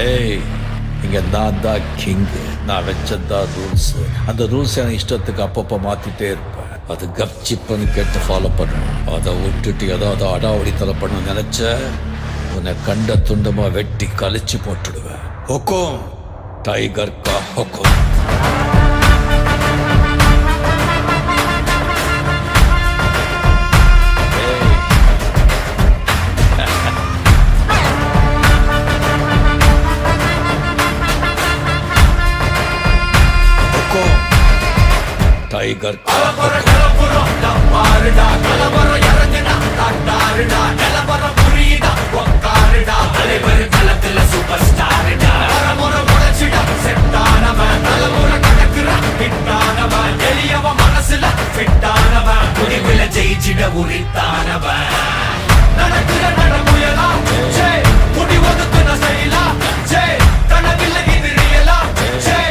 ஏய், இங்க நான் தான் கிங்கு. நான் வச்சதான் ரூல்ஸ். அந்த ரூல்ஸ் எனக்கு இஷ்டத்துக்கு அப்பப்போ மாத்திட்டே இருப்பேன். அது கப்சிப்புன்னு கேட்டு ஃபாலோ பண்ணணும். அதை விட்டுட்டு ஏதாவது அடாவடித்தலை பண்ண நினைச்ச உன்னை கண்ட துண்டமா வெட்டி கழிச்சு போட்டுடுவேன். ஹொக்கும், டைகர் கா ஹொக்கும். டைகர் ஜெயிச்சிட உரித்தானவன் நடக்கிற நடமுயலா முடி ஒதுக்குன செயலா கனவில்லை இது ரியலா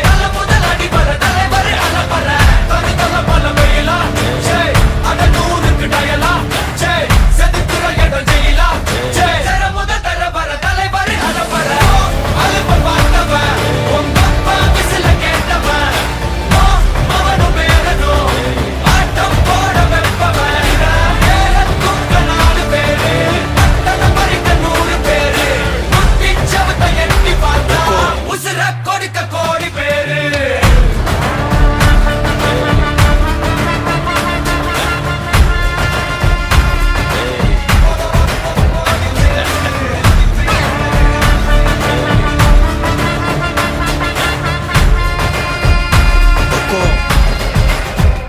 நல்ல முதல் அடிபர தலைவர் அலப்பற தனி தல பல வெயிலா அட நூறுக்கு டயலா செதுக்குற இடம் ஜெயிலா முத தரவர தலைவர் அலப்பற அலுப்ப பார்த்தவன் உங்க அப்பா விசில கேட்டவன் அவனும் பேரனும் ஆட்டம் போட வெப்பவன்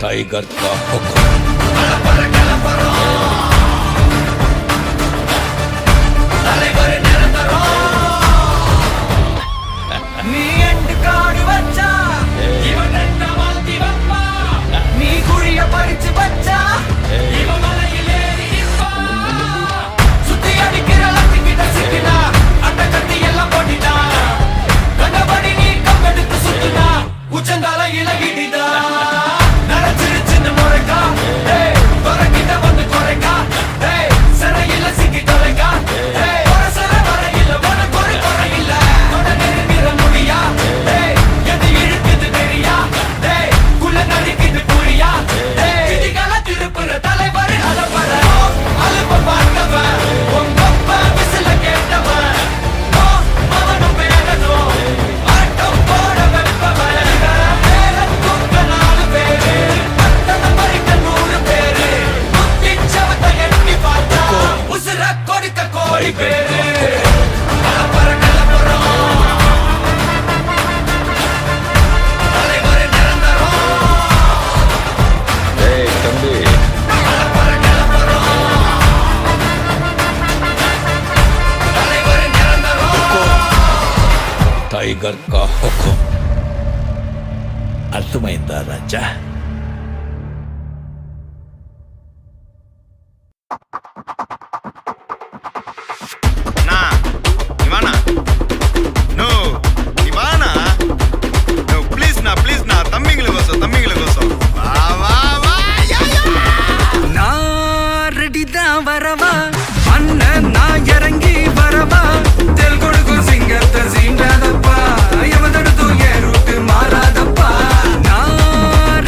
டைகர் கா ஹொக்கும். நீ எண்டு காடு வச்சா இவன் ரெண்ட மாத்தி வப்பா நீ குழிய பறிச்சு வச்சா இவன் மலையில் ஏறி நிற்பா சுத்தி அடிக்கிற லத்திக்கிட்ட சிக்கினா அட்ட கட்டி எல்லாம் போட்டிட்டா கண்டபடி நீ கம்பெடுத்து சுத்துனா உச்சந்தால இலகிடிதா நரைச்சிருச்சுன்னு முறைக்கா துறக்கிட்ட வந்து குறைக்கா சிறையில சிக்கி தொலைக்கா சிற வரையில உனக்கு ஒரு குறையில்ல தொட நெருங்கிற முடியா எது இழுக்குது தெரியா குள்ள நடிக்குது புரியா விதிகள திருப்புற தலைவர் அலப்பற அலுப்ப பார்த்தவன் உங்க அப்பா விசில கேட்டவன் அவனும் பேரனும் ஆட்டம் போட வெப்பவன் பேரத்துக்க 4 பேரு பட்டண பறிக்க 100 பேரு முத்திச்சவத்தை எண்ணி பார்த்தா உசுர கொடுக்க கோடி பேரு கலப்பற கலப்பறம் தலைவர் நிரந்தரம் ஏய் தம்பி, கலப்பற கலப்பறம் தலைவர் நிரந்தரம் டைகர் கா హొக்கும். అర్థమైందా రాజా? నా ఇవానా ఇవానా ప్లీజ్ నా తమ్మింగ్ల కోసం వా వా వా యా యా நான் ரெடிதான் வரவா அண்ணன் நான் இறங்கி வரவா தெல் கொடுக்கும் சிங்கத்தை சீண்டாதப்பா எவன் தடுத்தும் என் ரூட்டு மாறாதப்பா நான்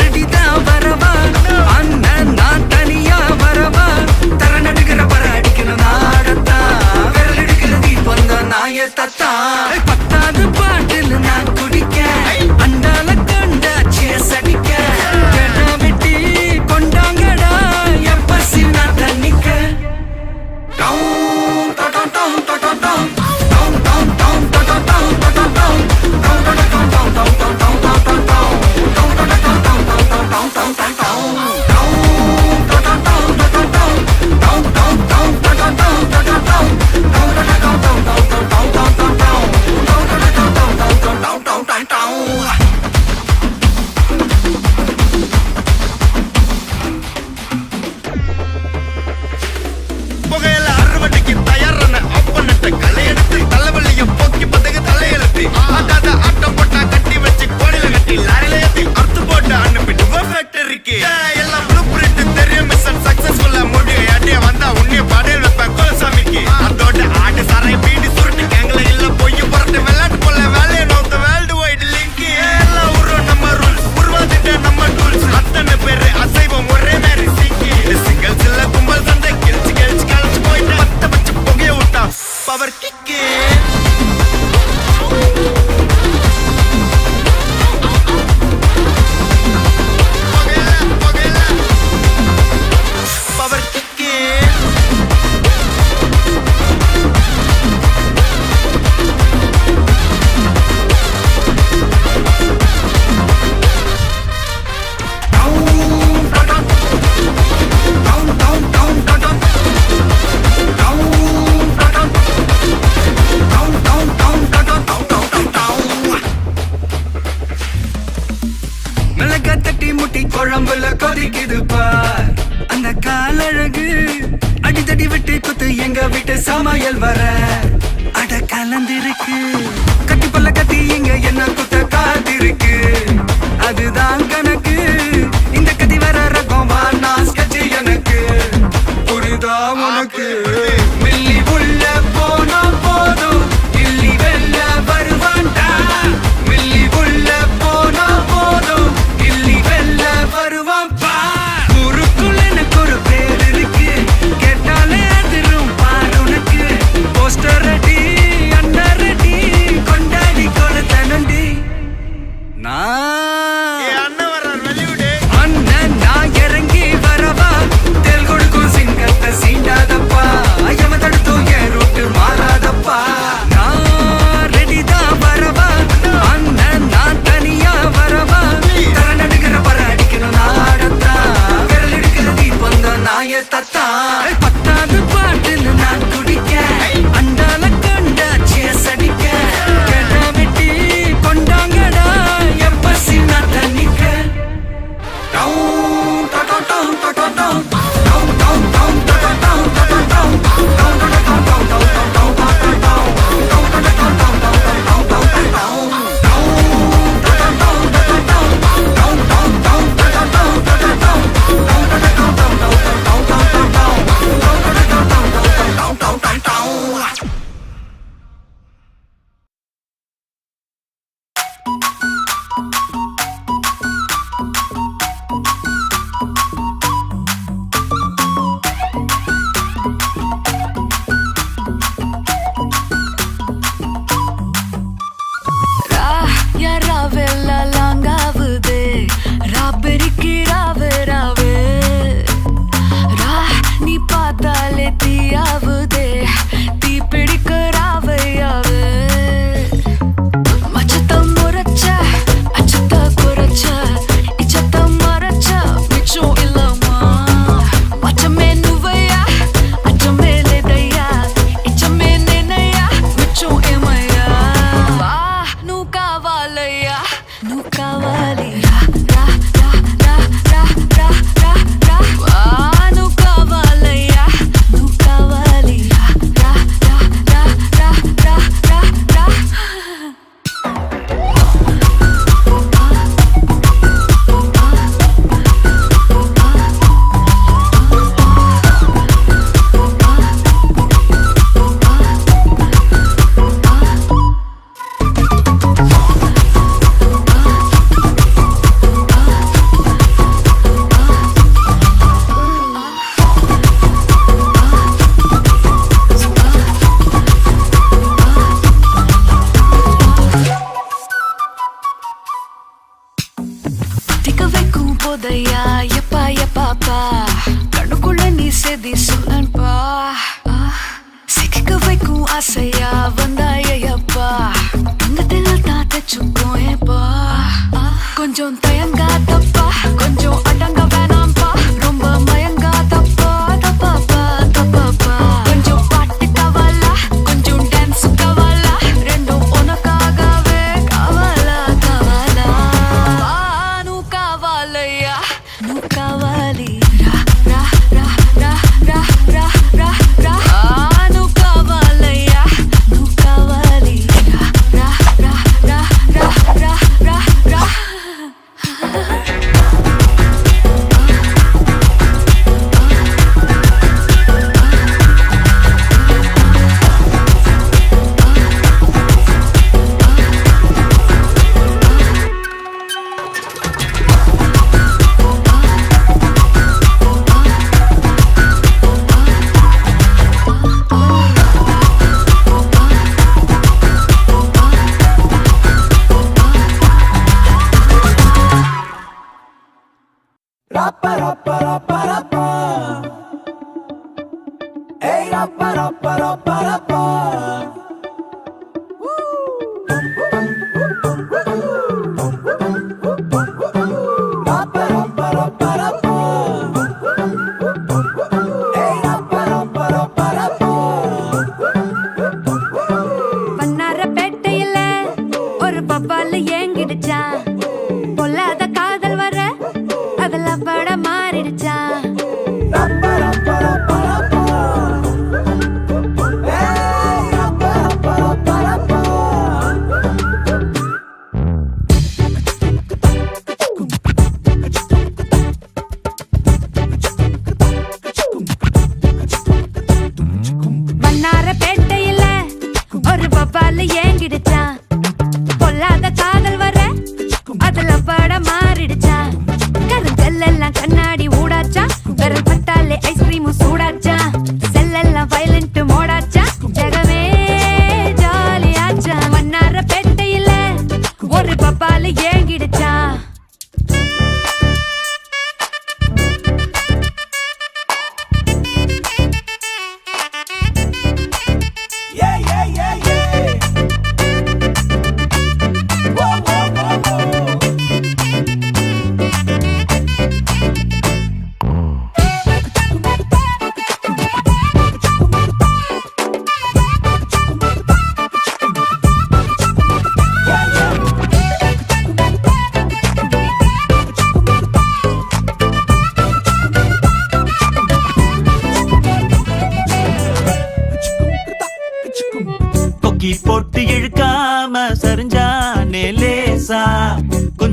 அடிதடி விட்டு குத்து எங்க வீட்டு சமையல் வர அட கலந்திருக்கு கட்டி பல்ல கட்டி இங்க என்ன குத்த காத்திருக்கு அதுதான் கணக்கு இந்த கதி வர ரகம் வானா ஸ்கெட்ச் எனக்கு புரிதா உனக்கு மில்லி உள்ள போனா போதும் இல்லி வெல்ல வருவான்டா மில்லி உள்ள போனா போதும் இல்லி வெல்ல வருவான் பா ஊருக்குள்ள எனக்கு ஒரு பேர் இருக்கு கேட்டாலே அதிரும் பாரு உனக்கு போஸ்டர் ரெடி அண்ணன் ரெடி கொண்டாடி கொளுத்தனண்டி அண்ணன் வர்றார் வெளியூடு அண்ணன் நான் இறங்கி வரவா தெல் கொடுக்கும் சிங்கத்தை சீண்டாதப்பா எவன் தடுத்தும் என் ரூட்டு மாறாதப்பா நான் ரெடி தான் வரவா அண்ணன் நான் தனியா வரவா தர நடுக்கிற பர அடிக்கணும் நாடத்தா விரல் எடுக்கிற தீபம் தான் நாய தத்தா பத்தாவது பாட்டில் நான் குடிக்க அண்டால கண்டா சேஸ் அடிக்க கேட்டா வெட்டி கொண்டாங்கடா எப்ப சின்ன தண்ணிக்க போதையா எப்பா எப்பாப்பா கண்ணுக்குள்ள நீ செதி சொல்லன்பா சிக்க வைக்கும் ஆசையா வந்தாயப்பா தங்கத்தில் தான் தச்சுக்கோ ஏப்பா கொஞ்சம் தயங்காதப்பா கொஞ்சம் அடங்க வேணாம்பா ரொம்ப மயங்காதப்பா தப்பாப்பா தப்பாப்பா கொஞ்சம் பாட்டு கவலா கொஞ்சம் டான்ஸ் கவலா ரெண்டும் உனக்காகவே கவலா கவலா நூ கவலையா நூ கவலி ரா ரா ரா ரா ரா ரா ரா ரா நூ கவலையா நூ கவலி ரா ரா ரா ரா ரா ரா ரா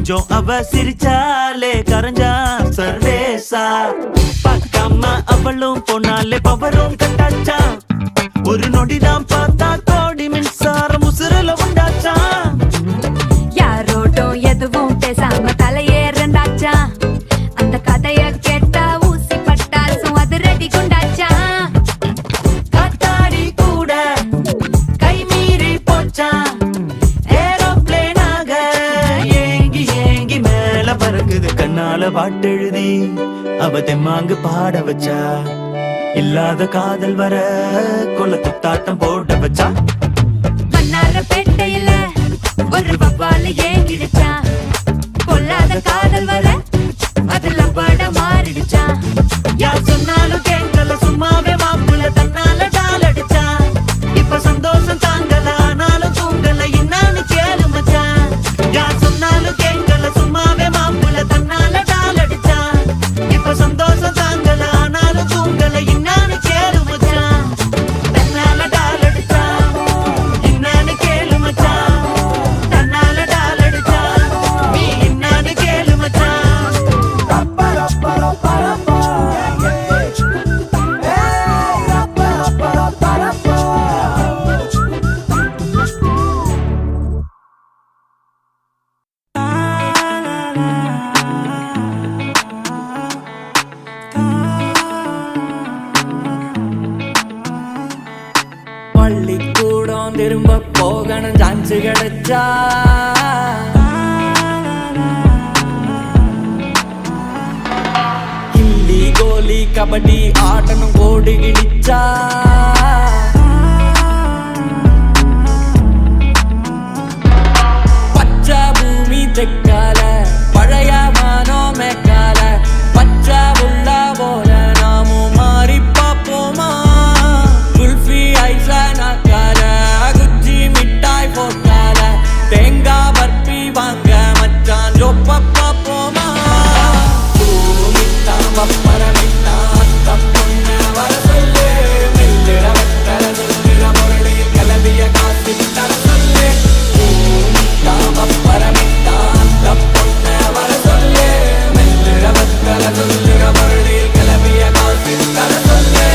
கொஞ்சம் அவ சிரிச்சாலே கரைஞ்சா சர்வேசா பார்க்காம அவளும் போனாலே பவரும் கட்டாச்சா ஒரு நொடிதான் பார்த்தா கோடி மின்சாரம் உசுரல உண்டாச்சா யாரோடும் எதுவும் பேசாம தலையேறண்டாச்சா அந்த கதைய கேட்டா ஊசி பட்டாசும் அது ரெடி கொண்டாச்சா காத்தாடி கூட கை மீறி போச்சா ஏரோப்ளேனாக ஏங்கி ஏங்கி மேல பறக்குது கண்ணால பாட்டெழுதி அவ தெம்மாங்கு பாட வச்சா இல்லாத காதல் வர கொல்ல துத்தாட்டம் போட வச்சா மன்னார பேட்டையில ஒரு வவ்வால ஏங்கிடுச்சா பொல்லாத காதல் வர அதுல பட மாறிடுச்சா யார் சொன்னாலும் கேட்கல சும்மாவே மாப்புல தன்னால டால் அடிச்சா இப்ப சந்தோஷம் தாங்கல ஆனாலும் தூங்கல என்னன்னு கேளு மச்சான் யார் சொன்னாலும் கேட்கல சும்மாவே மாப்புல தன்னால டால் அடிச்சா இப்ப சந்தோஷம் தாங்கல ஆனாலும் தூங்கல என்னன்னு கேளு மச்சான் தன்னால டால் அடிச்சா என்னன்னு கேளு மச்சான் தன்னால டால் அடிச்சா நீ என்னன்னு கேளு மச்சான் பள்ளிக்கூடம் திரும்ப போகணும் சான்ஸ் கிடைச்சா கில்லி கோலி கபடி ஆட்டணும் கோடி கிழிச்சா பச்சை பூமி தெக்கால பழைய மானோ மேக்கால பச்சை உள்ள போல நாமும் மாறி பார்ப்போமா குல்ஃபி ஐச நாக்கால குச்சி மிட்டாய் போட்டால தேங்காய் பர்பி வாங்க மச்சான் ஜொப்ப பார்ப்போமா பூமித்தான் வப்பரமித்தான் தப்புன்ன வர சொல்லு மெல்லிட வெட்டர சொல்லிட முரளி கிளம்பிய காசு தர சொல்லு பூமித்தான் வப்பரமித்தான் தப்புன்ன வர சொல்லு மெல்லிட வெட்டர சொல்லிட முரளி கிளம்பிய காசு தர சொல்லு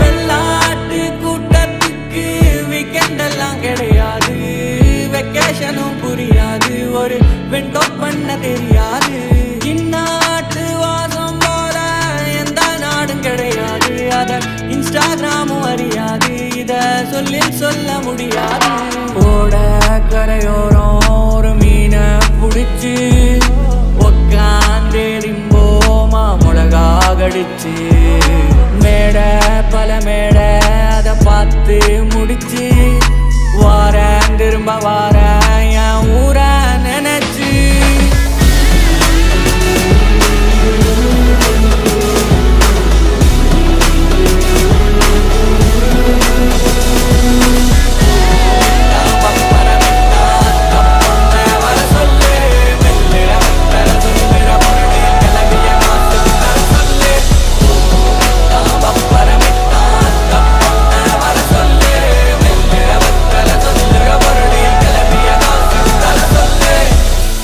வெள்ளாட்டு கூட்டத்துக்கு வீக்கெண்ட் எல்லாம் கிடையாது வெக்கேஷனும் புரியாது ஒரு வெண்டோ பண்ண தெரியாது இந்நாட்டு வாசம் போல எந்த நாடும் கிடையாது அத இன்ஸ்டாகிராமும் அறியாது இத சொல்லி சொல்ல முடியாது ஓட கரையோரம் ஒரு மீனை புடிச்சு உக்காந்து ரிம்போமா மிளகா கடிச்சு மேடை பல மேடை அத பார்த்து முடிச்சு வாரேன் திரும்ப வாரேன் என் ஊர நினைச்சு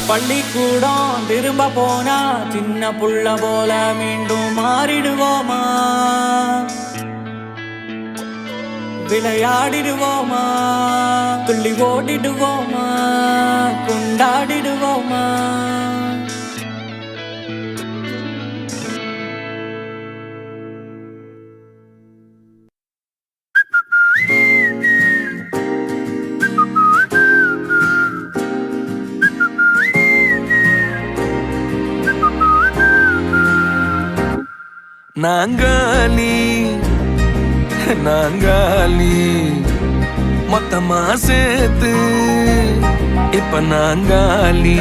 பள்ளிக்கூடம் திரும்ப போனா சின்ன புள்ள போல மீண்டும் மாறிடுவோமா விளையாடிடுவோமா துள்ளி ஓடிடுவோமா கொண்டாடிடுவோமா நாங்காலி நாங்காலி மொத்தமா சேர்த்து இப்ப நாங்காலி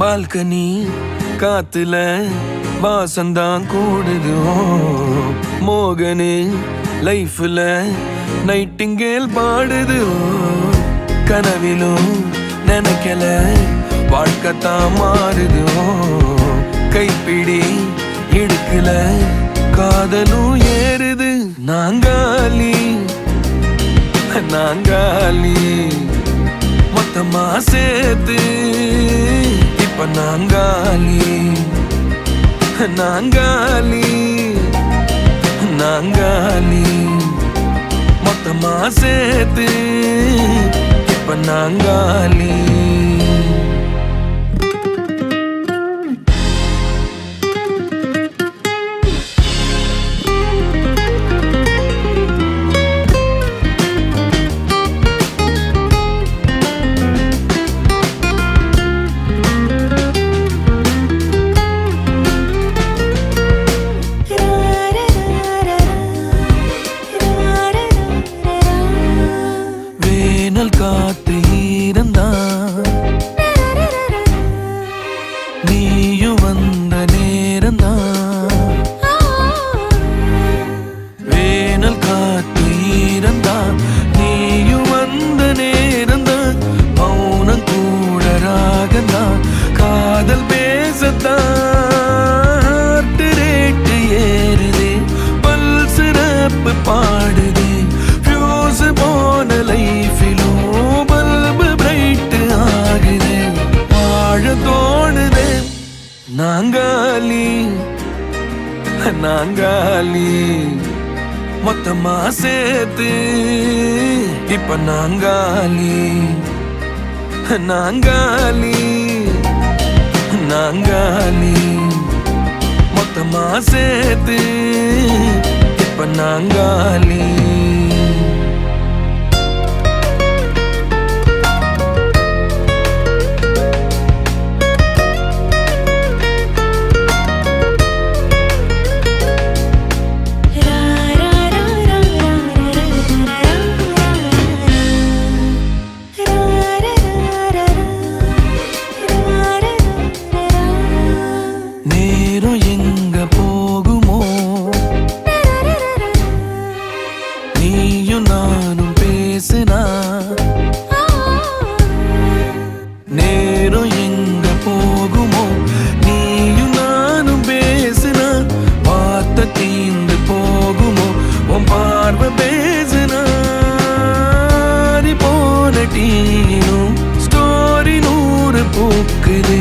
பால்கனி காத்துல வாசந்தான் கூடுதோ மோகனு லைஃப்ல நைட்டிங்கேல் பாடுது கனவிலும் நினைக்கல வாழ்க்கைத்தான் மாறுது கைப்பிடி இடுக்கல காதலும் ஏறுது நாங்காலி நாங்காலி மொத்தமா சேர்த்து இப்ப நாங்காலி நாங்காலி நாங்காலி மொத்தமா சேர்த்து இப்ப நாங்காலி காத்து இருந்தா நீயும் வந்த நேரந்தா வேனல் காத்து இருந்தா நீயும் வந்த நேரந்தா மௌனம் கூட ராகந்தா காதல் பேசத்தான் ரேட்டு ஏறுதே பல் சிறப்பு பாடுதே ஃபியூஸ் போன லைஃபிலும் தோணுதே நாங்காலி நாங்காலி மொத்தமா சேர்த்து இப்ப நாங்காலி நாங்காலி நாங்காலி மொத்தமா சேர்த்து இப்ப நாங்காலி ஸ்டோரி 100 பூக்குது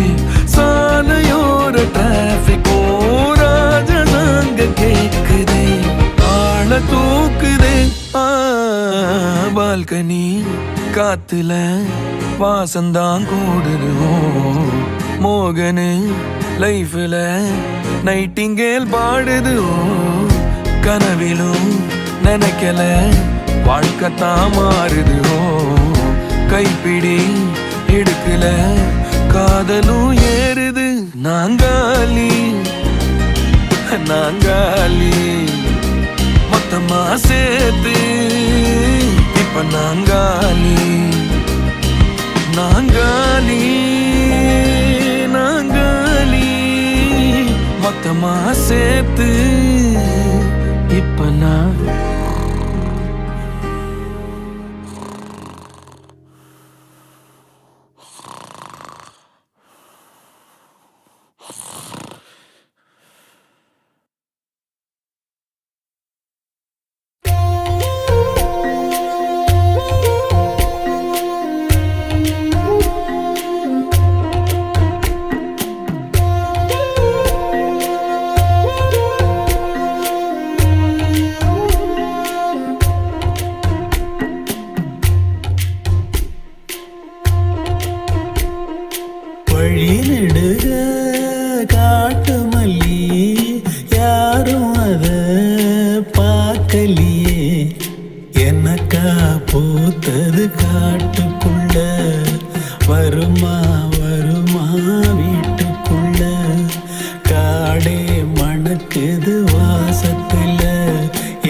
சாலையோர டிராபிக் ராஜனாங்க கேக்குதே ஆள தூக்குதே பால்கனி காத்துல வாசந்தான் கூடுது மோகனு லைஃப்ல நைட்டிங்கேல் பாடுது கனவிலும் நினைக்கல வாழ்க்கைத்தான் மாறுது கைப்பிடி இடுக்கல காதலும் ஏறுது நாங்காலி நாங்காலி மொத்தமா சேர்த்து இப்ப நாங்காலி நாங்காலி நாங்காலி மொத்தமா சேர்த்து இப்ப நான் வழிநெடுக காட்டு மல்லி யாரும் அத பார்க்கலியே எனக்கா பூத்தது காட்டுக்குள்ள வருமா வருமா வீட்டுக்குள்ள காடே மணக்குது வாசத்துல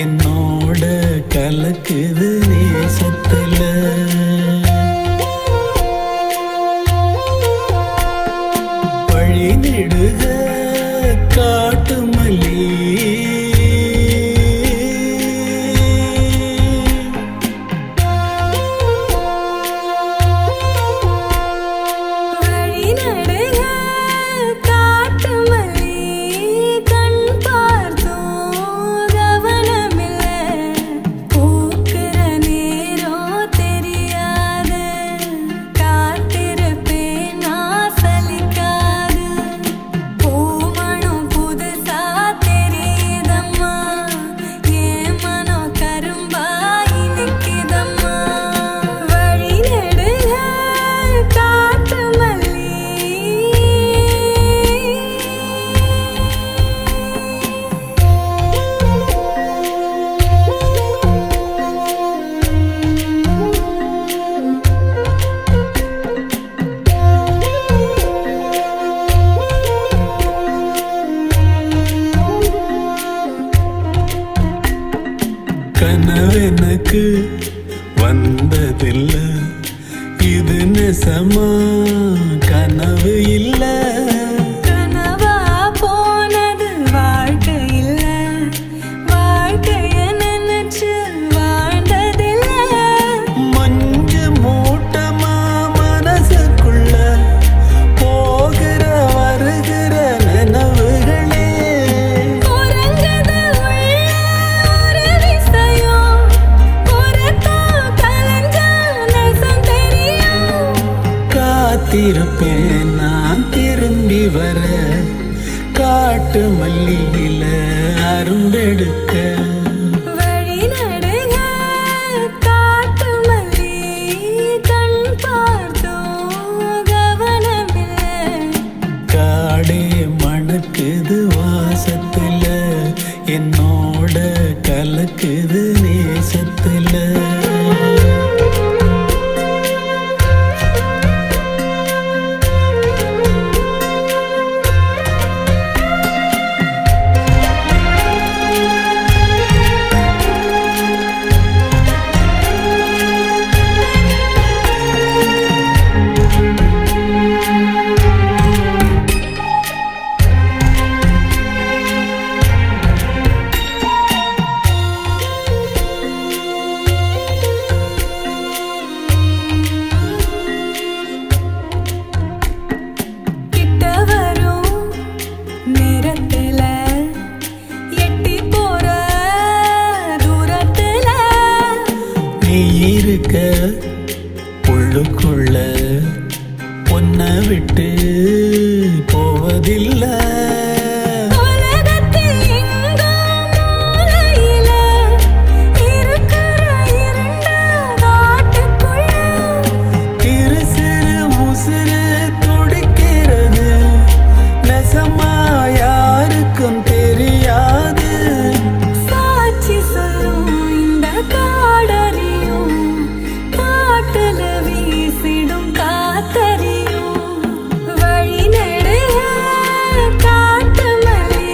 என்னோட கலக்குது நேசத்துல நெடுக காட்டு மல்லி கனவெனக்கு வந்ததில்ல, இது நெசமா கனவு இல்ல. கனவா போனது வாழ்க்கை இல்ல, வாழ்க்கைய நினைச்சு வாழ்ந்ததில்ல. மஞ்சு மூட்டமா மனசுக்குள்ள போகிற வருகிற நினைவுகளே. உறங்குது உள்ள ஒரு விஷயம், உறக்கம் கலைஞ்சா நெசம் தெரியும். காத்திருப்பேன் நான் திரும்பி வர, காட்டு மல்லியில அரும்பெடுக்க. வழி நடுக காட்டு மல்லி, கண் பார்த்தோம் கவனமில்ல. காடே மணக்குது வாசத்துல, என்னோட கலக்குது நேசத்துல. கிட்ட வரும் நேரத்துல, எட்டி போற தூரத்துல. நீ இருக்க உள்ளுக்குள்ள பொன்ன விட்டு போவதில்ல. உலகத்தில் எங்கோ மூலையில இருக்கிற இருண்ட காட்டுக்குள்ள. இரு சிறு உசுறு துடிக்கிறது, நெசமா யாருக்கும் தெரியாது. சாட்சி சொல்லும் இந்த காடறியும், காட்டுல வீசிடும் காத்தறியும். வழி நடுக காட்டு மல்லி,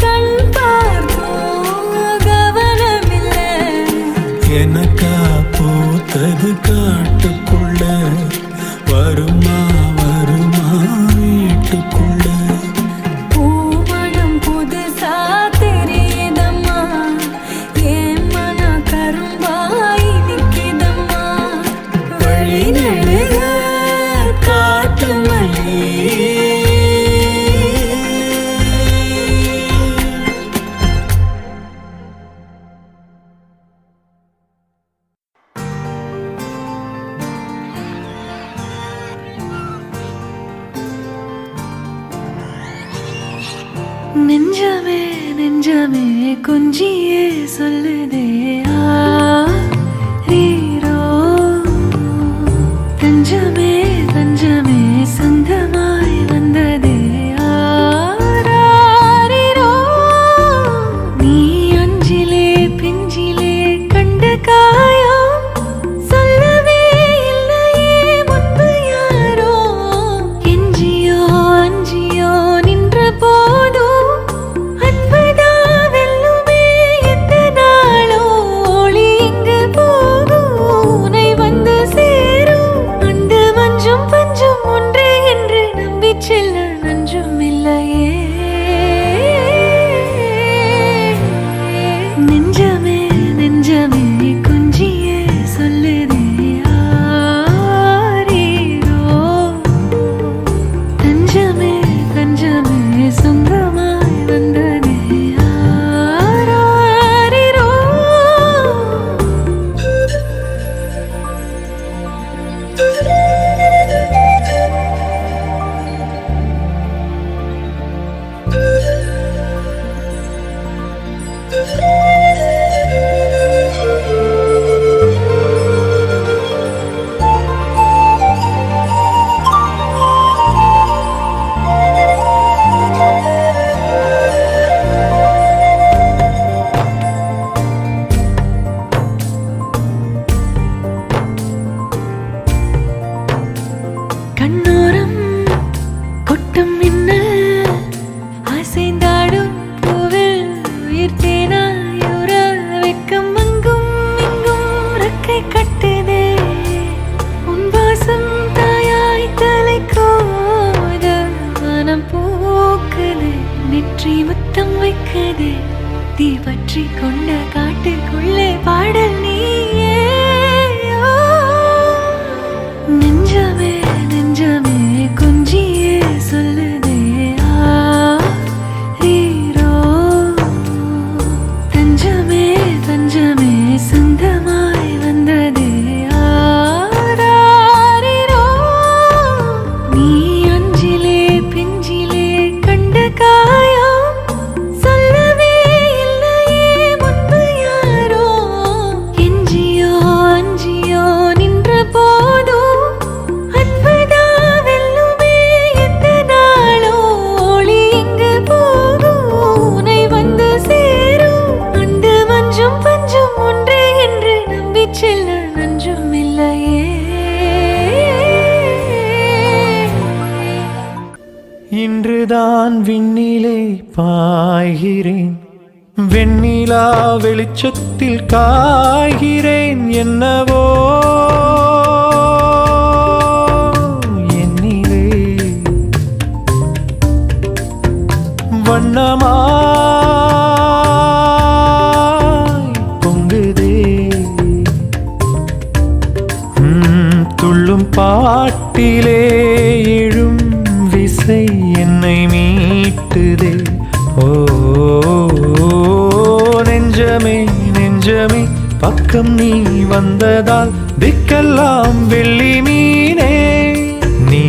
கண் பார்த்தோம் கவனமில்ல. எனக்கா பூத்தது காட்டுக்குள்ள, வருமா வருமா வீட்டுக்குள்ள. பூமணம் புதுசா தெரியுதம்மா, என் மனம் கரும்பாய் நிக்குதம்மா. வழி நடுக காட்டு மல்லி. நெஞ்சமே நெஞ்சமே கொஞ்சியே சொல்லுதே ஆரீரோ. தஞ்சமே தஞ்சமே சொந்தமாய் வந்ததே ஆராரிரோ. நீ அஞ்சிலே பிஞ்சிலே கண்ட காயம் சொல்லவே இல்லையே முன்பு யாரோ. எஞ்சியோ அஞ்சியோ நின்ற போதும் அன்புதான் வெல்லுமே எந்த நாளோ. ஒளி இங்கு பற்றி முத்தம் வைக்குது தீ பற்றி கொண்ட காட்டுக்குள்ளே பாடல் நீயே ஓ, நெஞ்சமே நெஞ்சமே கொஞ்சியே சொல்லுதே ஆரீரோ தஞ்சமே தஞ்சமே சொந்தமாய் வந்ததே ஆராரிரோ நீ அஞ்சிலே பிஞ்சிலே கண்ட காயம் சொல்லவே இல்லையே முன்பு யாரோ எஞ்சியோ அஞ்சியோ நின்ற போதும் அன்புதா வெல்லுமே எந்த நாளோ ஒளி எங்கு போகும் உனை வந்து சேரும் அந்த மஞ்சும் பஞ்சும் ஒன்றே என்று நம்பி செல்ல நஞ்சும் இல்லையே இன்றுதான் விண்ணிலே பாய்கிறேன் வெண்ணிலா வெளிச்சத்தில் காய்கிறேன் என்னவோ என்னிலே வண்ணமாய் பொங்குதே துள்ளும் பாட்டிலே எழும் விசை என்னை மீட்டுதே ஓ நெஞ்சமே நெஞ்சமே பக்கம் நீ வந்ததால் திக்கெல்லாம் வெள்ளி மீனே நீ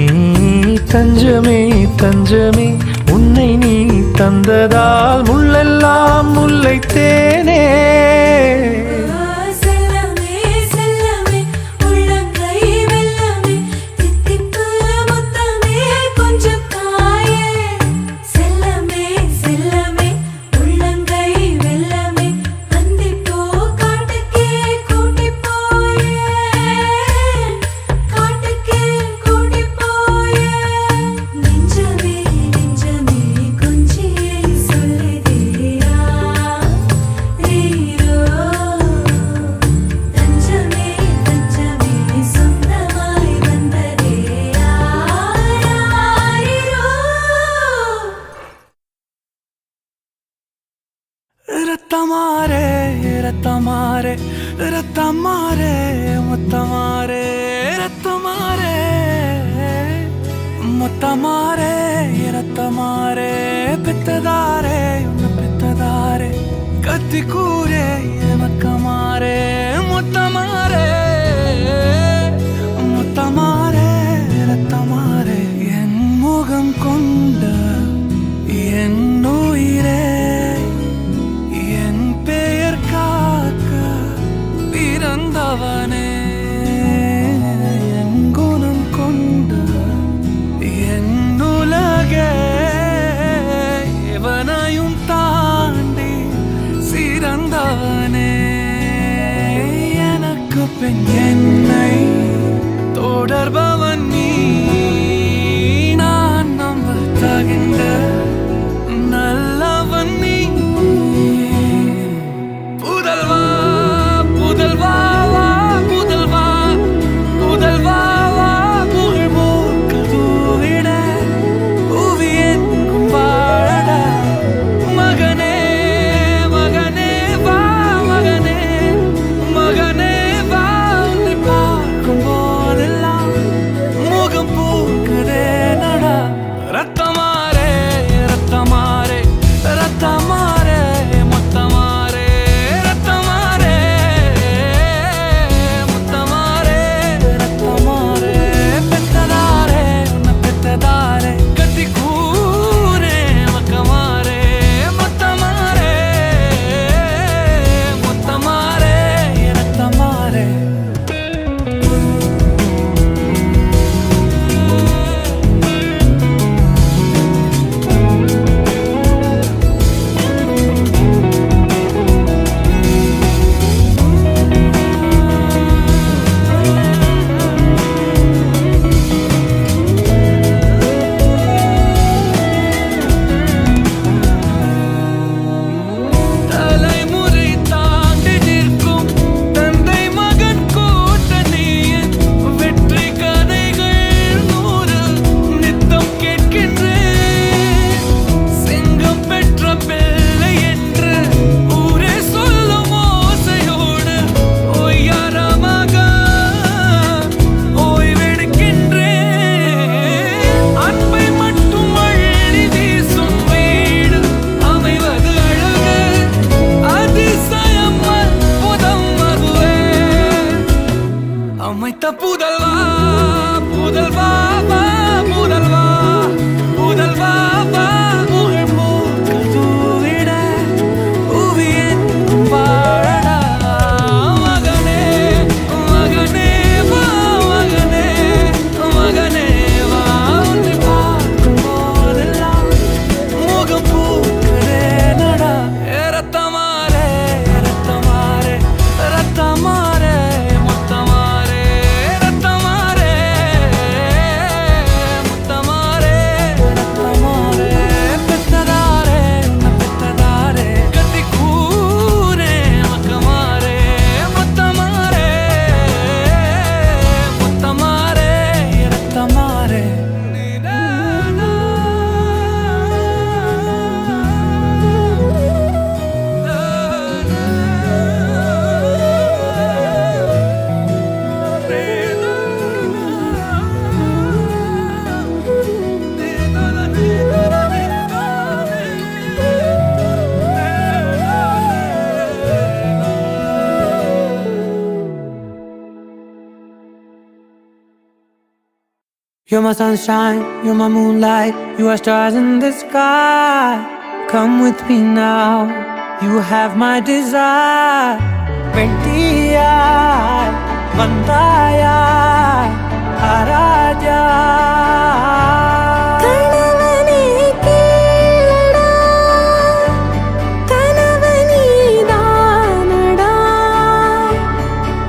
தஞ்சமே தஞ்சமே உன்னை நீ தந்ததால் முள்ளெல்லாம் முல்லைத்தேனே செல்லமே செல்லமே உள்ளங்கை வெல்லமே தித்திப்பு முத்தமே கொஞ்சம் காயே செல்லமே செல்லமே உள்ளங்கை வெல்லமே அந்திப்போ காட்டுக்கே கூட்டி போயே காட்டுக்கே கூட்டி போயே நெஞ்சமே நெஞ்சமே கொஞ்சியே சொல்லுதேயா ரீரோ தஞ்சமே தஞ்சமே சொந்தமாய் வந்ததேயா ரீரோ ரத்தமாரே ரத்தமாரே ரத்தமாரே முத்தமாரே ரத்தமாரே முத்தமாரே ரத்தமாரே பெத்ததாரே உன்னை பெத்ததாரே கத்தி கூரே மக்கமாரே முத்தமாரே முத்தமாரே ரத்தமாரே என் முகம் கொண்ட என் உயிரே என் பெயர் காக்க பிறந்தவனே என் குணம் கொண்ட என் உலகே எவனையும் தாண்டி சிறந்தவனே எனக்கு பெண் என்னை தொடர்பவன் நீ நான் நம்ப தகின்ற நல்லவன் நீ புதல்வா புதல்வா வா புதல்வா புதல்வா வா புகழ் மூக்கதூவிட புவியன் வாழட மகனே மகனே வா மகனே மகனே வா உன்னை பார்க்கும் போதெல்லாம் முகம் பூக்குதே நடா ரத்தமாரே ரத்தமாரே ரத்தமாரே முத்தமாரே ரத்தமாரே முத்தமாரே ரத்தமாரே பெத்ததாரே உன்னை பெத்ததாரே கத்தி கூரே மக்கமாரே முத்தமாரே முத்தமாரே ரத்தமாரே You're my sunshine, you're my moonlight, you are stars in the sky. Come with me now, you have my desire. Vendiya, vandaya, araja. கணவனே கேளடா கணவனே தானடா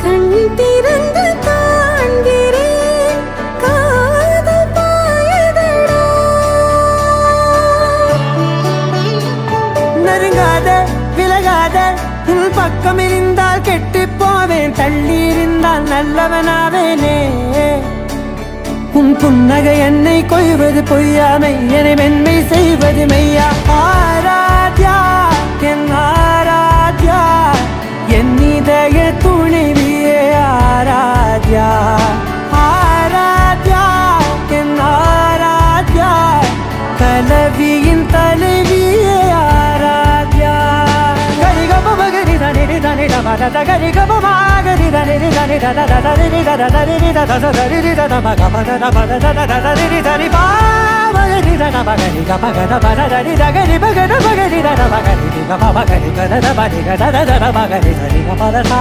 கண் திறந்து காண்கிறேன் காதல் பாயதடா நெருங்காத விலகாத உன் பக்கம் இருந்தால் கெட்டு போவேன், தள்ளி இருந்தால் நல்லவனாவேனே. உன் புன்னகை என்னை கொய்வது பொய்யாமை, என்னை மென்மை செய்வது மெய்யா. ஆராத்யா என் ஆராத்யா, என் இதய துணைவியே ஆராத்யா. ஆராத்யா என் ஆராத்யா, கலவியின் தலைவியே ஆராத்யா. கரிகப மகரி தனி தனி டபத கரி கப மகரி தனி தனி தத தரி தத தரி தத தரி தத மகபத தபத தத தரி தரி பா மகரி தன மகரி கபத பத தரி தகரி பகத மகரி தன மகரி கப மகரி கத பதி கத தத மகரி தரி கபத சா.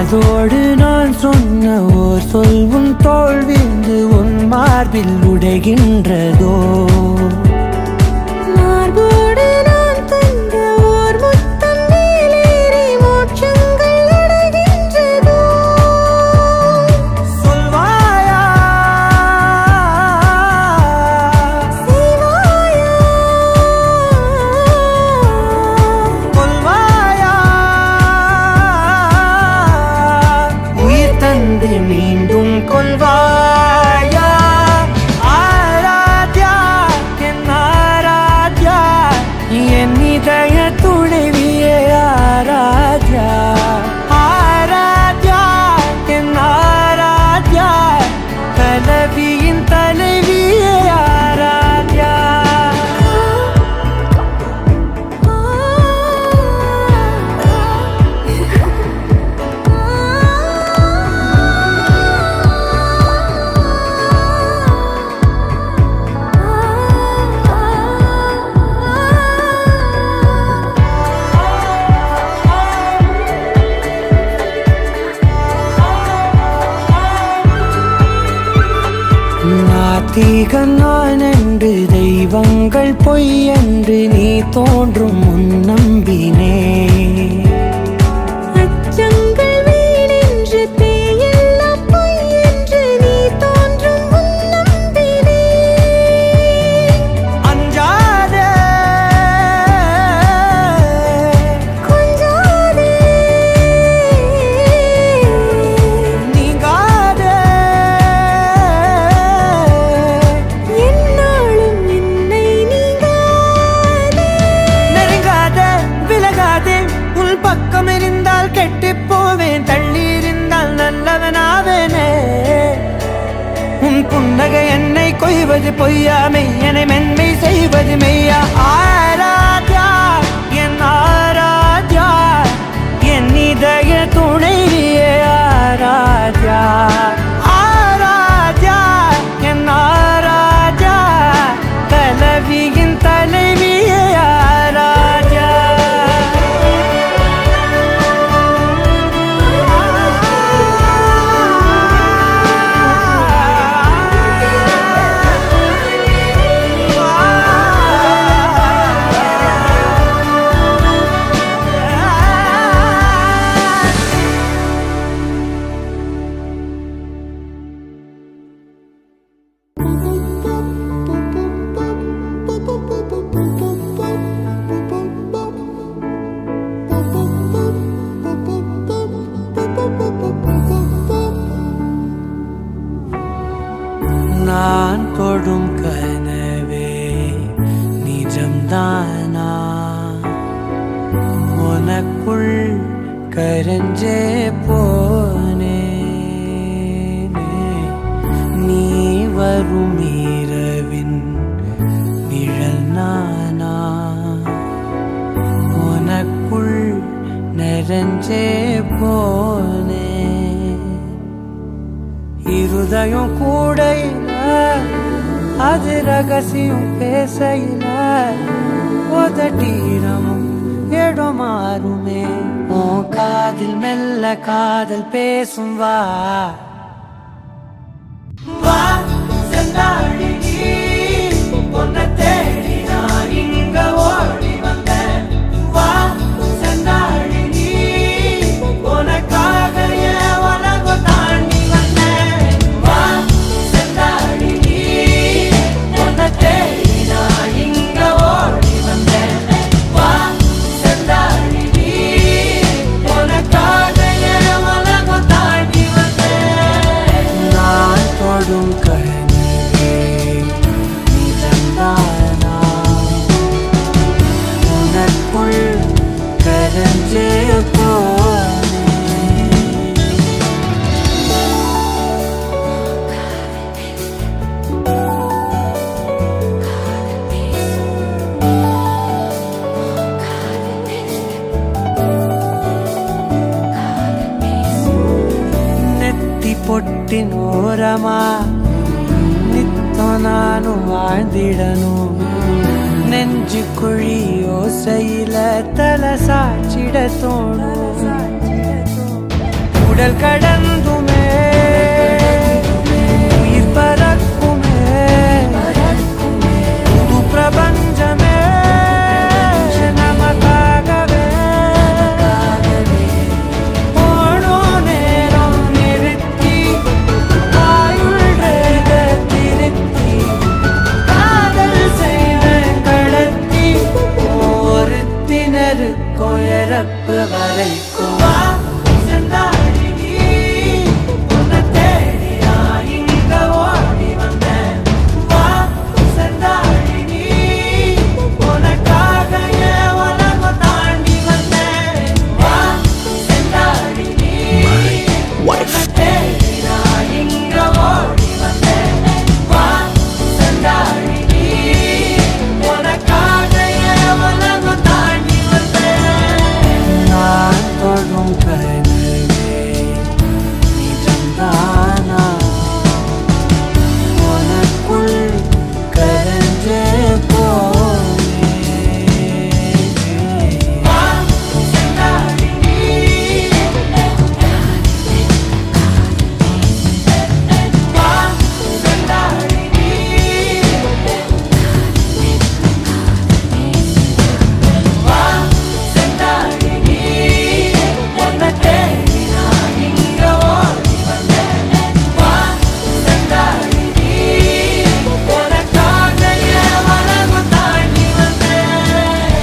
அதோடு நான் சொன்ன ஓர் சொல் உன் தோல் விழுந்து உன் மார்பில் உடைகின்றதோ. மார்போடு நான் தந்த ஓர் முத்தம் மேலேறி மோட்சங்கள் அடைகின்றதோ. சொல்வாயா செய்வாயா கொல்வாயா, உயிர் தந்து மீண்டும் கொல்வாயா. ஆராத்யா என் ஆராத்யா, என் இதய துணைவியே ஆராத்யா. ஆராத்யா என் ஆராத்யா, கலவியின் தலைவியே ஆராத்யா. நாத்திகன் நான் என்று தெய்வங்கள் பொய் என்று நீ தோன்றும் முன் நம்பினே. அச்சங்கள் வீணென்று தேயெல்லாம் பொய் என்று நீ தோன்றும் முன் நம்பினே. அஞ்சாதே கொஞ்சாதே நீங்காதே, என்னாலும் என்னை நீங்காதே. நெருங்காத விலகாதே உன் பக்கம் இருந்தால் கெட்டு போவேன், தள்ளி இருந்தால் நல்லவனாவேனே. உன் புன்னகை என்னை கொய்வது பொய்யாமை, என்னை மென்மை செய்வது மெய்யா. ஆராத்யா என் ஆராத்யா, என் இதய துணைவியே ஆராத்யா. ஆராத்யா என் ஆராத்யா, கலவியின் தலைவியே ஆராத்யா. உனக்குள் கரஞ்சே போனே நீ வரும் இரவின் நிழல் நானா உனக்குள் நிறைஞ்சே போனே இருதயம் கூடையில அது ரகசியம் பேசையில உதட்டீரமும் இடம் மாறுமே உன் காதில் மெல்ல காதல் பேசும் வா வா செந்தாழி நீ உன்னை தேடி நான் இங்க ஓடி வந்தேன் வா செந்தாழி நீ உனக்காக என் உலகம் தாண்டி வந்தேன் வா செந்தாழி நீ உன்னை தேடி நான் இங்க ஓடி வந்தேன் வா செந்தாழி நீ உனக்காக என் உலகம் தாண்டி வந்தேன் நான் தொடும் கண்ணே நீ தந்தானா உனக்குள் கரஞ்சே போனே நெத்தி பொட்டின் ஓரமா நித்தம் நானும் வாழ்ந்திடணும் நெஞ்சு குழி யோசையில தலை சாச்சிட தோணும் உடல் கடந்துமே உயிர் பறக்குமே புது பிரபஞ்சமே நமக்காகவே போனோ நேரம் நிறுத்தி ஆயுள் ரேக திருத்தி காதல் செய்வேன் கடத்தி ஒருத்தினருக்கும் இறப்பு வரைக்கும் வா செந்தாழி நீ உன்னை தேடி நான் இங்க ஓடி வந்தேன் வா செந்தாழி நீ உனக்காக என் உலகம் தாண்டி வந்தேன் வா செந்தாழி நீ உன்னை தேடி நான் இங்க ஓடி வந்தேன் வா செந்தாழி நீ உனக்காக என் உலகம் தாண்டி வந்தேன் நான் தொடும் கனவே நீ தந்தானா உனக்குள் கரஞ்சே போனே வா செந்தாழி நீ வா செந்தாழி நீ வா செந்தாழி நீ உன்னை தேடி நான் இங்க ஓடி வந்தேன் வா செந்தாழி நீ உனக்காக என் உலகம் தாண்டி வந்தேன்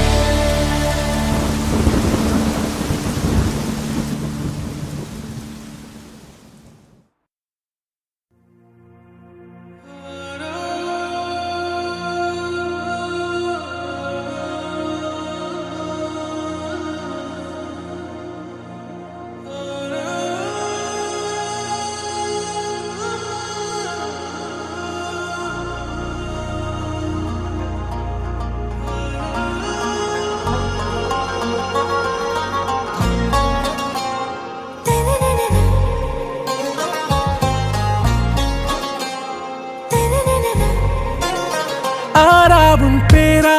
ஆறாவும் பேரா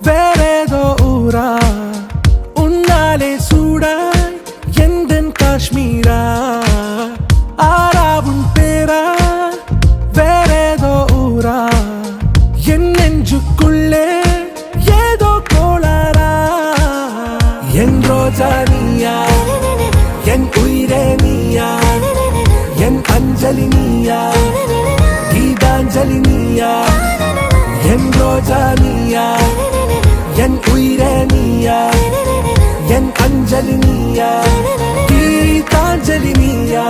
வேறேதோ ஊரா உன்னாலே சூடாய் எந்தன் காஷ்மீரா ஆறாவும் பேரா வேறேதோ ஊரா என் நெஞ்சுக்குள்ளே ஏதோ கோளாரா என் ரோஜா நீயா என் உயிரே நீயா என் அஞ்சலி நீயா கீதாஞ்சலி நீயா என் ரோஜா நீயா என் உயிரே நீயா என் அஞ்சலி நீயா கீதாஞ்சலி நீயா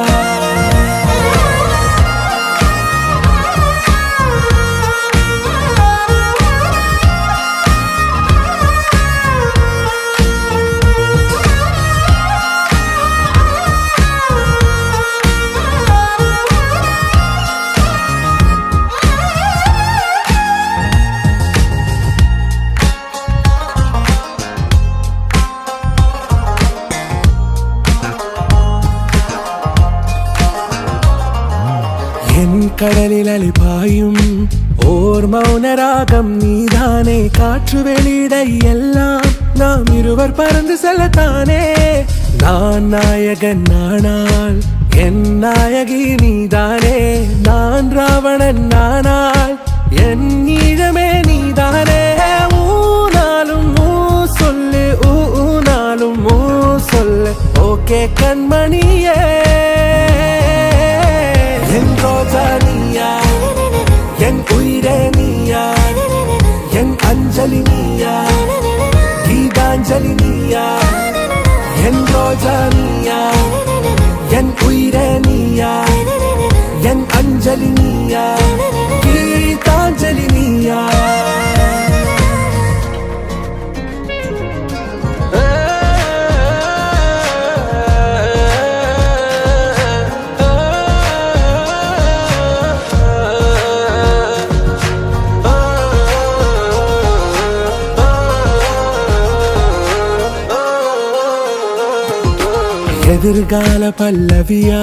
காதலில் அலிபாயும் ஓர் மௌனராகம் நீதானே. காற்று வெளியிடை எல்லாம் நாம் இருவர் பறந்து செல்லத்தானே. நான் நாயகன் நானால் என் நாயகி நீதானே. நான் ராவணன் நானால் என் ஈழமே நீதானே. ஊனாலும் ஊ சொல்லு ஊனாலும் ஊ சொல்லு ஓகே கண்மணியே. என் ரோஜா நீயா, என் உயிரே நீயா, என் அஞ்சலி நீயா, கீதாஞ்சலி நீயா. என் ரோஜா நீயா, என் உயிரே நீயா, என் அஞ்சலி நீயா, கீதாஞ்சலி நீயா. எதிர்கால பல்லவியா,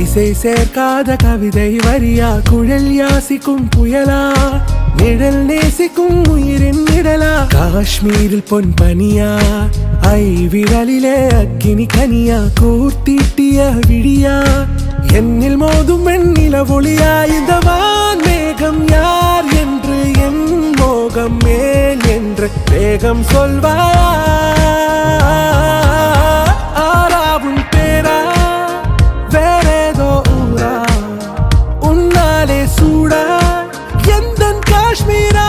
இசை சேர்க்காத கவிதை வரியா, குழல் யாசிக்கும் புயலா, நிழல் நேசிக்கும் உயிரின் நிழலா. காஷ்மீரில் பொன் பனியா, ஐ விரலிலே அக்கினி கனியா, கூர்த்தீட்டிய விடியா, என்னில் மோதும் வெண்ணில ஒளியா. இந்த வான் மேகம் யார் என்று என் மோகம் மேல் என்று வேகம் சொல்வாயா. ஆராவும் பேரா வேறேதோ ஊரா, உன்னாலே சூடா எந்தன் காஷ்மீரா.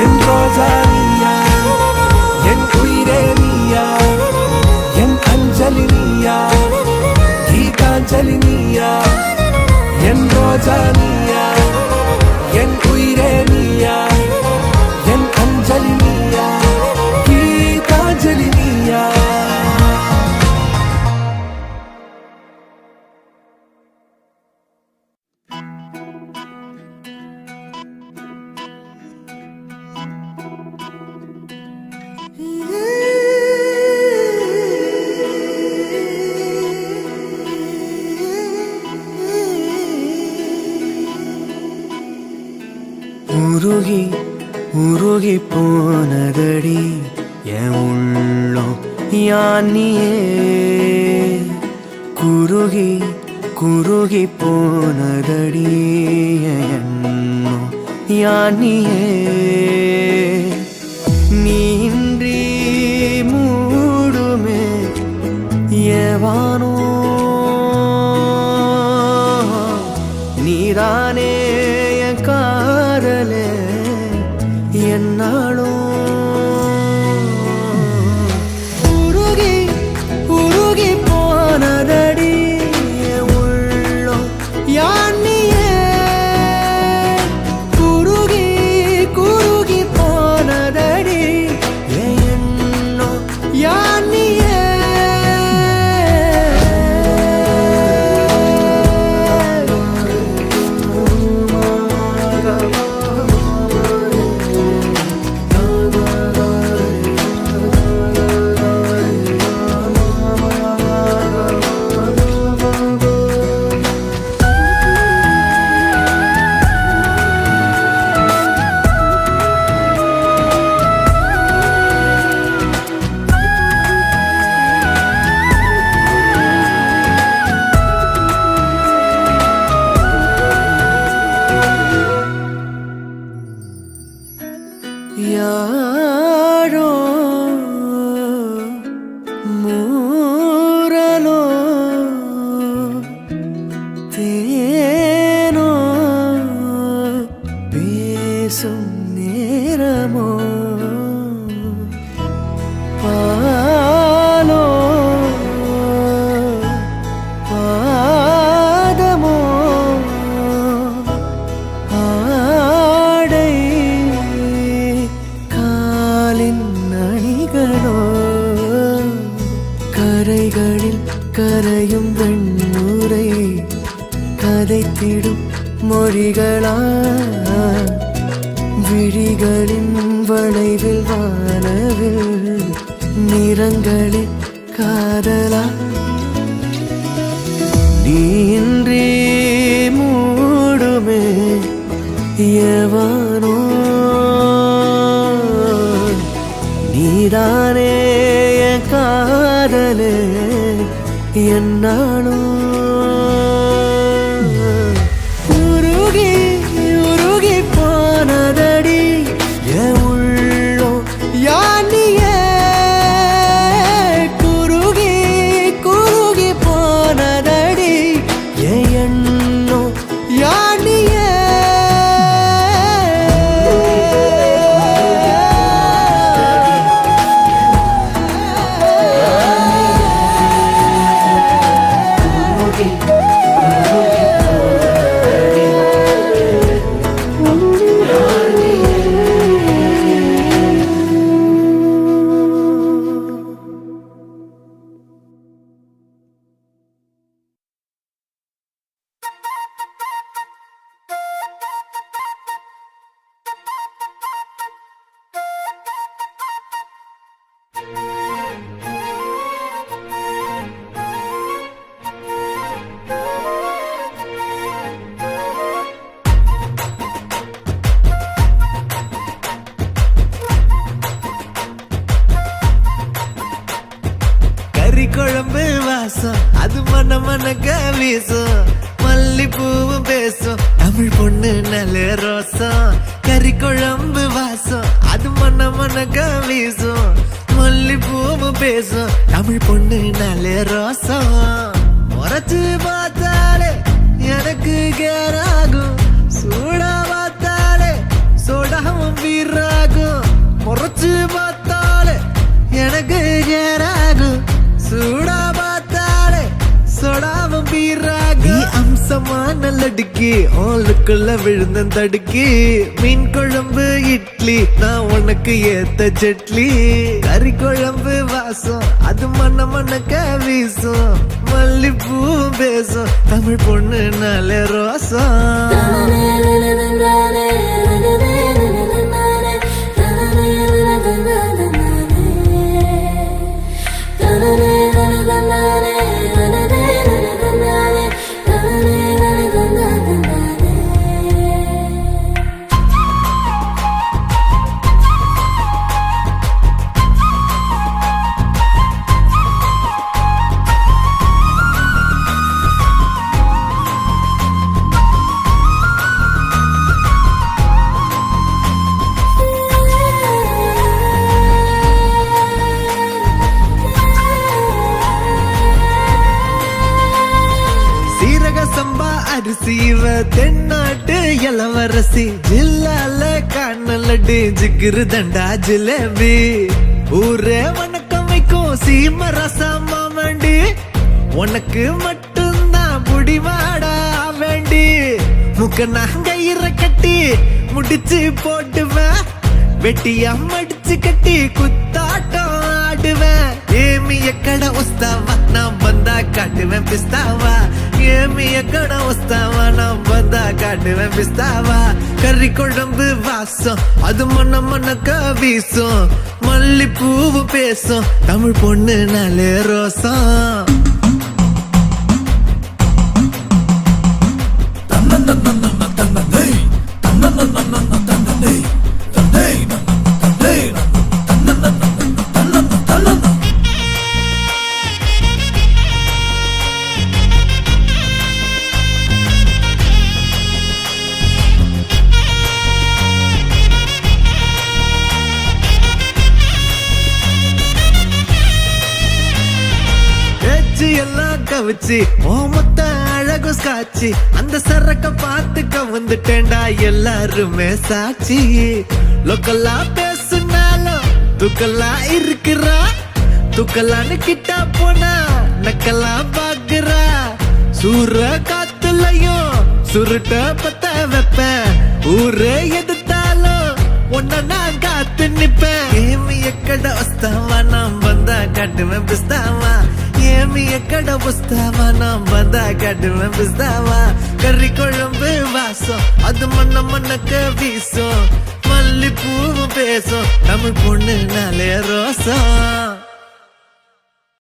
என் ரோஜா நீயா, என் உயிரே நீயா, என் அஞ்சலி நீயா, கீதாஞ்சலி நீயா. என் ரோஜா நீயா, என் உயிரே நீயா, என் அஞ்சலி நீயா, கீதாஞ்சலி நீயா. உருகி உருகி போனதடி என் உள்ளம் யானியே. குருகி குருகி போனதடி என் எண்ணம் யானியே. நீன்றி மூடுமே ஏவானோ, நீதானே என் காதலே என்னாலும். உருகி உருகி போனதடி என் உள்ளம் யானியே. குருகி குருகி போனதடி என் எண்ணம் யானியே. யாரோ மூரலோ தேனோ பேசும் நேரமோ, பாலோ பாதமோ, ஆடை காலின் அணிகளோ, கரைகளில் கரையும் வெண்ணுரை கதைத்திடும் மொழிகளா. விழிகளின் வளைவில் வானவில் நிறங்களில் காதலா. நீன்றி மூ எவனோ நீதானே என் காதலே என்னாலும் உருகி உருகி போனதடி என் உள்ளோ யானியே குருகி குருகி போனதடி என் எண்ணோ யானியே கறி குழம்பு வாசம் அது மன மனக்க வீசும் மல்லிப்பூவும் பேசும் தமிழ் பொண்ணு நல்ல ரோசம் கறி குழம்பு வாசம் அது மன மனக்க வீசும் மல்லிப்பூவும் பேசும் தமிழ் பொண்ணு நல்ல ரோசம் முறைச்சு பார்த்தாலே எனக்கு கேராகும் சூடா பார்த்தாலே சோடாவும் வீராகும் முறைச்சு பார்த்தாலே எனக்கு கேராகும் சூடா பார்த்தாலே சொடாவும் பீராகு அம்சமான லடுக்கி ஆளுக்குள்ள விழுந்த தடுக்கி மீன் குழம்பு இட்லி நான் உனக்கு ஏத்த சட்லி கறி குழம்பு வாசம் அது மன மனக்க வீசும் மல்லிப்பூ பேசும் தமிழ் பொண்ணு நல்ல ரோசம் அரிசிவ தென்னாட்டு இளவரசி ஜில்லால கண்ணலடி ஜிகிரு தண்டா ஜிலேபி ஊரே வணக்கம் வைக்கும் சீம ரசமா வேண்டி உனக்கு மட்டும்தான் புடிவாடா வேண்டி முக்க நாங்கயிற கட்டி முடிச்சு போட்டுவேன் வெட்டியா மடிச்சு கட்டி குத்தாட்டம் ஆடுவேன் ஏமி எக்கட உஸ்தாவா நான் வந்தா காட்டுவேன் பிஸ்தாவா ஏமி எக்கட உஸ்தாவா நான் வந்தா காட்டுவேன் பிஸ்தாவா கறி குழம்பு வாசம் அது மன மனக்க வீசும் மல்லிப்பூவு பேசும் தமிழ் பொண்ணு நல்ல ரோசம் எல்லாம் கவிச்சு ஓமத்த அழகு காட்சி அந்த சரக்க பார்த்துக்க வந்துட்டேன்டா எல்லாருமே சாட்சி லோக்கல்லா பேசுனாலும் துக்கல்லா இருக்கிறா துக்கல்லான்னு கிட்டா போனா நக்கல்லா பாக்குறா சூற காத்துலயும் சுருட்ட பத்த வைப்பேன் ஊரே எதிர்த்தாலும் உன்ன நான் காத்து நிப்பேன் ஏமி எக்கட வஸ்தாவா நான் வந்தா காட்டுவேன் பிஸ்தாவா ஏமி எக்கட வஸ்தாவா நான் வந்தா காட்டுவேன் பிஸ்தாவா கறி குழம்பு வாசம் அது மண்ண மண்ணக்க வீசும் மல்லிப்பூவும் பேசும் தமிழ் பொண்ணு நாளே ரோசம்